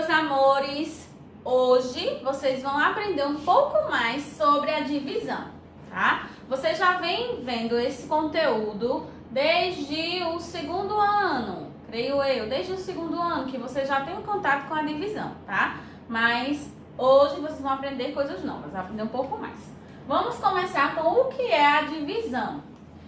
meus amores! Hoje vocês vão aprender um pouco mais sobre a divisão, tá? Você já vem vendo esse conteúdo desde o segundo ano, creio eu, desde o segundo ano que você já tem um contato com a divisão, tá? Mas hoje vocês vão aprender coisas novas, vão aprender um pouco mais. Vamos começar com o que é a divisão.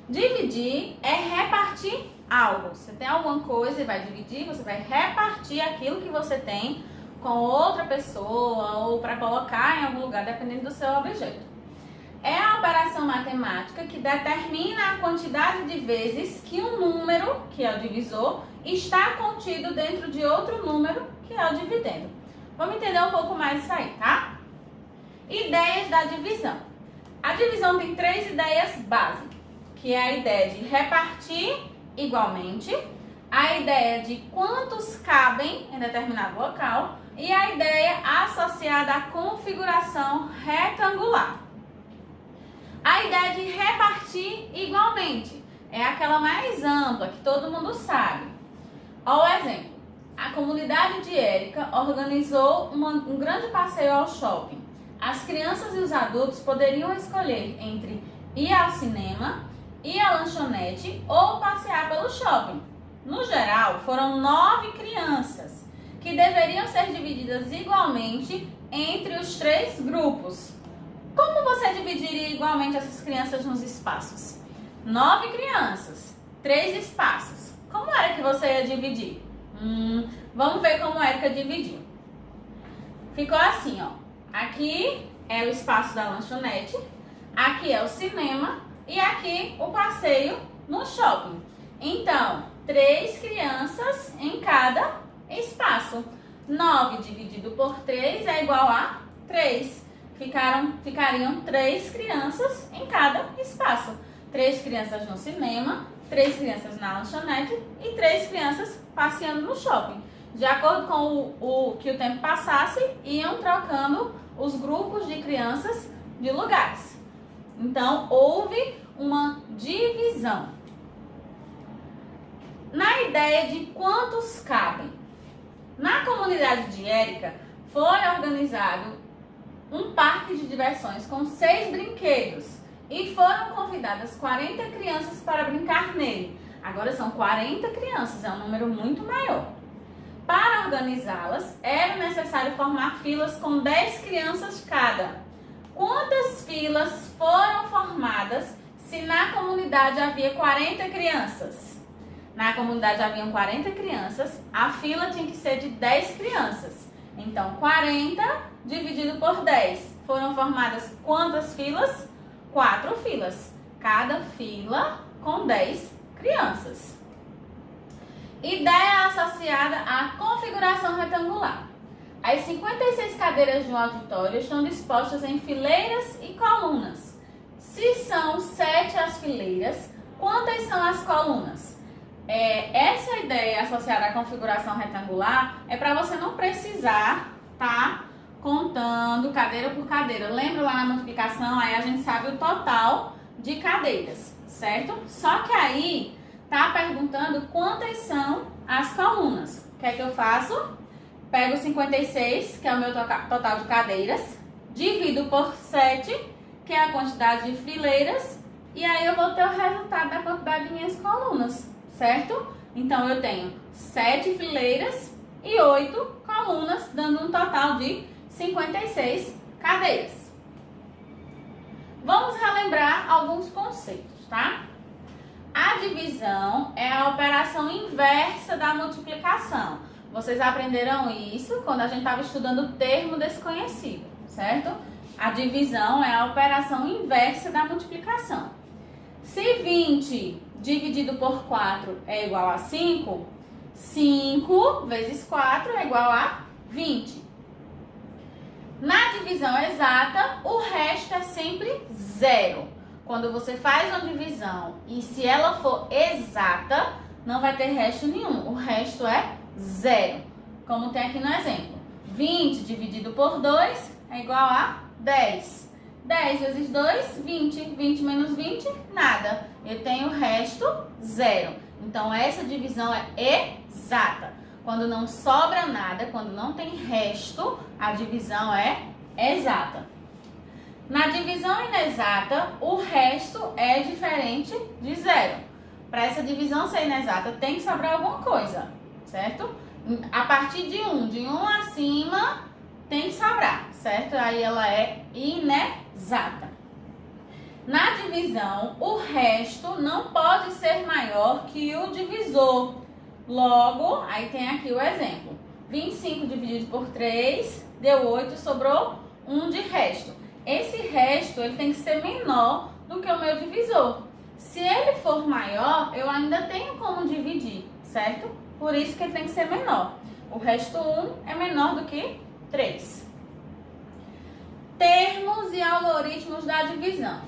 Dividir é repartir algo. Você tem alguma coisa e vai dividir, você vai repartir aquilo que você tem com outra pessoa ou para colocar em algum lugar, dependendo do seu objeto. É a operação matemática que determina a quantidade de vezes que um número, que é o divisor, está contido dentro de outro número, que é o dividendo. Vamos entender um pouco mais isso aí, tá? Ideias da divisão. A divisão tem três ideias básicas, que é a ideia de repartir igualmente, a ideia de quantos cabem em determinado local e a ideia associada à configuração retangular. A ideia de repartir igualmente é aquela mais ampla, que todo mundo sabe. Olha o exemplo. A comunidade de Érica organizou um grande passeio ao shopping. As crianças e os adultos poderiam escolher entre ir ao cinema, ir à lanchonete ou passear pelo shopping. No geral, foram 9 crianças, que deveriam ser divididas igualmente entre os 3 grupos. Como você dividiria igualmente essas crianças nos espaços? 9 crianças, 3 espaços. Como era que você ia dividir? Vamos ver como era que eu dividi. Ficou assim, ó. Aqui é o espaço da lanchonete, aqui é o cinema e aqui o passeio no shopping. Então, 3 crianças em cada espaço. 9 dividido por 3 é igual a 3. Ficariam 3 crianças em cada espaço. 3 crianças no cinema, 3 crianças na lanchonete e 3 crianças passeando no shopping. De acordo com o que o tempo passasse, iam trocando os grupos de crianças de lugares. Então, houve uma divisão. Na ideia de quantos cabem. Na comunidade de Érica, foi organizado um parque de diversões com 6 brinquedos e foram convidadas 40 crianças para brincar nele. Agora são 40 crianças, é um número muito maior. Para organizá-las, era necessário formar filas com 10 crianças cada. Quantas filas foram formadas se na comunidade havia 40 crianças? Na comunidade haviam 40 crianças, a fila tinha que ser de 10 crianças. Então, 40 dividido por 10. Foram formadas quantas filas? 4 filas. Cada fila com 10 crianças. Ideia associada à configuração retangular. As 56 cadeiras de um auditório estão dispostas em fileiras e colunas. Se são 7 as fileiras, quantas são as colunas? Essa ideia associada à configuração retangular é para você não precisar tá contando cadeira por cadeira. Lembra lá na multiplicação, aí a gente sabe o total de cadeiras, certo? Só que aí tá perguntando quantas são as colunas. O que é que eu faço? Pego 56, que é o meu total de cadeiras, divido por 7, que é a quantidade de fileiras, e aí eu vou ter o resultado da quantidade de minhas colunas, certo? Então eu tenho 7 fileiras e 8 colunas, dando um total de 56 cadeiras. Vamos relembrar alguns conceitos, tá? A divisão é a operação inversa da multiplicação. Vocês aprenderam isso quando a gente estava estudando o termo desconhecido, certo? A divisão é a operação inversa da multiplicação. Se 20 dividido por 4 é igual a 5, 5 vezes 4 é igual a 20. Na divisão exata, o resto é sempre zero. Quando você faz uma divisão e se ela for exata, não vai ter resto nenhum. O resto é zero. Como tem aqui no exemplo. 20 dividido por 2 é igual a 10. 10 vezes 2, 20. 20 menos 20, nada. Eu tenho o resto, zero. Então, essa divisão é exata. Quando não sobra nada, quando não tem resto, a divisão é exata. Na divisão inexata, o resto é diferente de zero. Para essa divisão ser inexata, tem que sobrar alguma coisa, certo? A partir de 1, de 1 acima, tem que sobrar, certo? Aí ela é inexata. Na divisão, o resto não pode ser maior que o divisor. Logo, aí tem aqui o exemplo. 25 dividido por 3 deu 8, sobrou 1 de resto. Esse resto ele tem que ser menor do que o meu divisor. Se ele for maior, eu ainda tenho como dividir, certo? Por isso que ele tem que ser menor. O resto 1 é menor do que 3. Termos e algoritmos da divisão.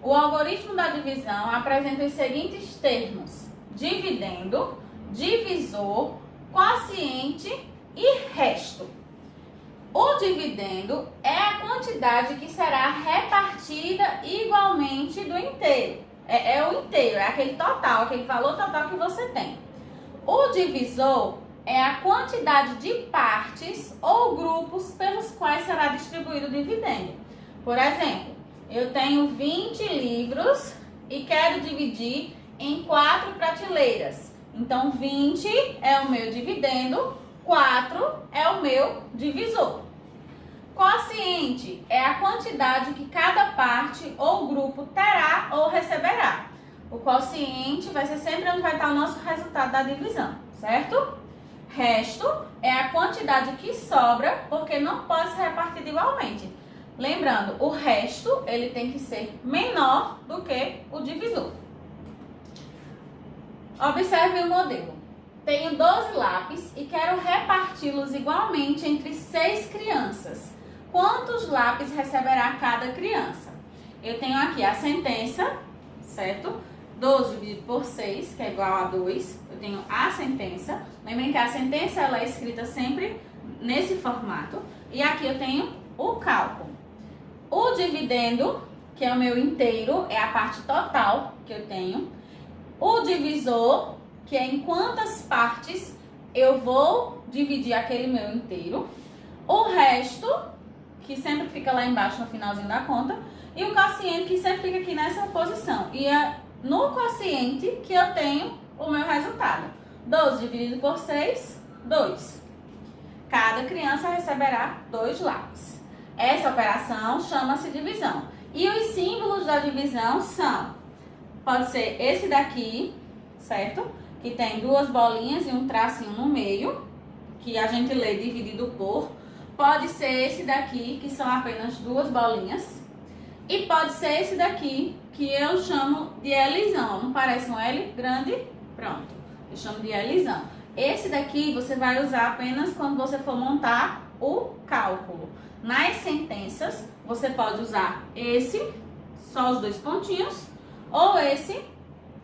O algoritmo da divisão apresenta os seguintes termos: dividendo, divisor, quociente e resto. O dividendo é a quantidade que será repartida igualmente do inteiro. É o inteiro, é aquele total, aquele valor total que você tem. O divisor é a quantidade de partes ou grupos pelos quais será distribuído o dividendo. Por exemplo, eu tenho 20 livros e quero dividir em 4 prateleiras. Então, 20 é o meu dividendo, 4 é o meu divisor. Quociente é a quantidade que cada parte ou grupo terá ou receberá. O quociente vai ser sempre onde vai estar o nosso resultado da divisão, certo? Resto é a quantidade que sobra, porque não pode ser repartida igualmente. Lembrando, o resto ele tem que ser menor do que o divisor. Observe o modelo. Tenho 12 lápis e quero reparti-los igualmente entre 6 crianças. Quantos lápis receberá cada criança? Eu tenho aqui a sentença, certo? 12 dividido por 6, que é igual a 2. Eu tenho a sentença. Lembrem que a sentença ela é escrita sempre nesse formato. E aqui eu tenho o cálculo. O dividendo, que é o meu inteiro, é a parte total que eu tenho. O divisor, que é em quantas partes eu vou dividir aquele meu inteiro. O resto, que sempre fica lá embaixo no finalzinho da conta. E o quociente, que sempre fica aqui nessa posição. E é no quociente que eu tenho o meu resultado. 12 dividido por 6, 2. Cada criança receberá 2 lápis. Essa operação chama-se divisão. E os símbolos da divisão são, pode ser esse daqui, certo? Que tem 2 bolinhas e um tracinho no meio, que a gente lê dividido por. Pode ser esse daqui, que são apenas 2 bolinhas. E pode ser esse daqui, que eu chamo de Lzão. Não parece um L grande? Pronto. Eu chamo de Lzão. Esse daqui você vai usar apenas quando você for montar o cálculo. Nas sentenças, você pode usar esse, só os 2 pontinhos, ou esse,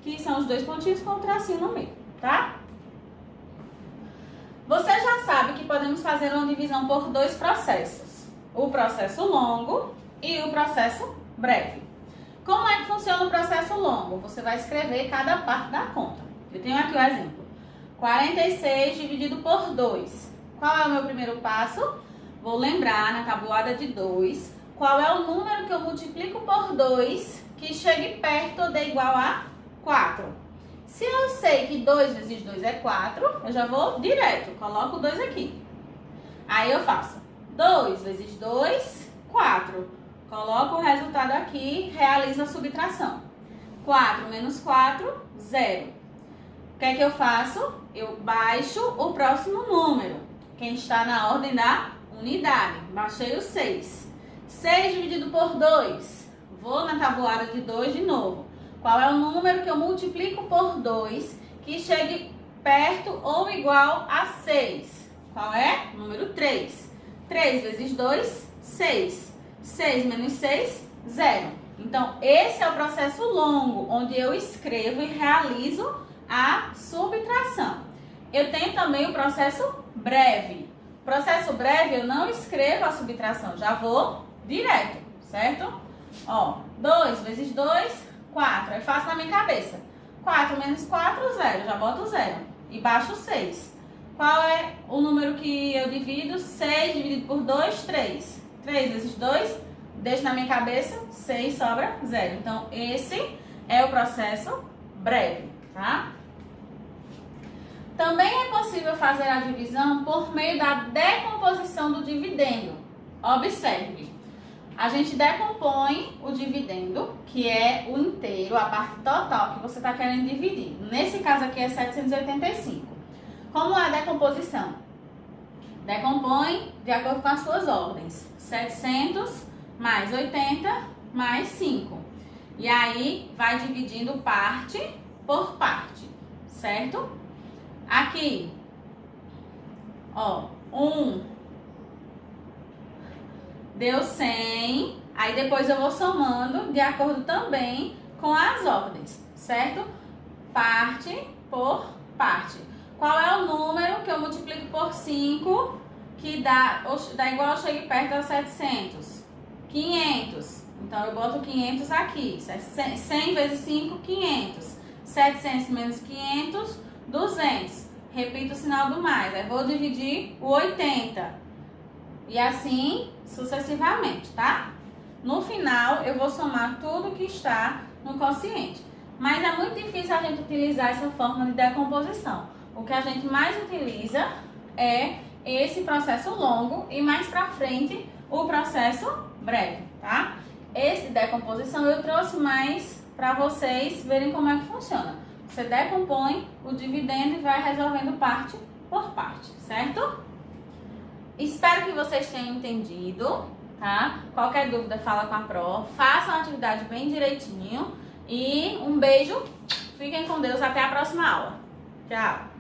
que são os 2 pontinhos com o tracinho no meio, tá? Você já sabe que podemos fazer uma divisão por 2 processos. O processo longo e o processo breve. Como é que funciona o processo longo? Você vai escrever cada parte da conta. Eu tenho aqui o exemplo. 46 dividido por 2. Qual é o meu primeiro passo? Vou lembrar na tabuada de 2 qual é o número que eu multiplico por 2 que chegue perto ou dê igual a 4. Se eu sei que 2 vezes 2 é 4, eu já vou direto, coloco 2 aqui. Aí eu faço 2 vezes 2, 4. Coloco o resultado aqui, realizo a subtração. 4 menos 4, 0. O que é que eu faço? Eu baixo o próximo número, quem está na ordem da unidade. Baixei o 6. 6 dividido por 2. Vou na tabuada de 2 de novo. Qual é o número que eu multiplico por 2 que chegue perto ou igual a 6? Qual é? Número 3. 3 vezes 2, 6. 6 menos 6, 0. Então, esse é o processo longo, onde eu escrevo e realizo a subtração. Eu tenho também o processo breve. Processo breve, eu não escrevo a subtração, já vou direto, certo? Ó, 2 vezes 2, 4. É fácil na minha cabeça. 4 menos 4, 0. Já boto 0. E baixo 6. Qual é o número que eu divido? 6 dividido por 2, 3. 3 vezes 2, deixo na minha cabeça, 6 sobra 0. Então, esse é o processo breve, tá? Também é possível fazer a divisão por meio da decomposição do dividendo. Observe, a gente decompõe o dividendo, que é o inteiro, a parte total que você está querendo dividir. Nesse caso aqui é 785. Como é a decomposição? Decompõe de acordo com as suas ordens. 700 mais 80 mais 5. E aí vai dividindo parte por parte, certo? Aqui, ó, 1 deu 100, aí depois eu vou somando de acordo também com as ordens, certo? Parte por parte. Qual é o número que eu multiplico por 5 que dá igual eu chegue perto a 700? 500. Então eu boto 500 aqui. 100 vezes 5, 500. 700 menos 500, 200. Repito o sinal do mais. Aí vou dividir o 80. E assim sucessivamente, tá? No final eu vou somar tudo que está no quociente. Mas é muito difícil a gente utilizar essa forma de decomposição. O que a gente mais utiliza é esse processo longo e mais pra frente o processo breve, tá? Esse de decomposição eu trouxe mais para vocês verem como é que funciona. Você decompõe o dividendo e vai resolvendo parte por parte, certo? Espero que vocês tenham entendido, tá? Qualquer dúvida, fala com a Pro. Façam a atividade bem direitinho. E um beijo. Fiquem com Deus. Até a próxima aula. Tchau.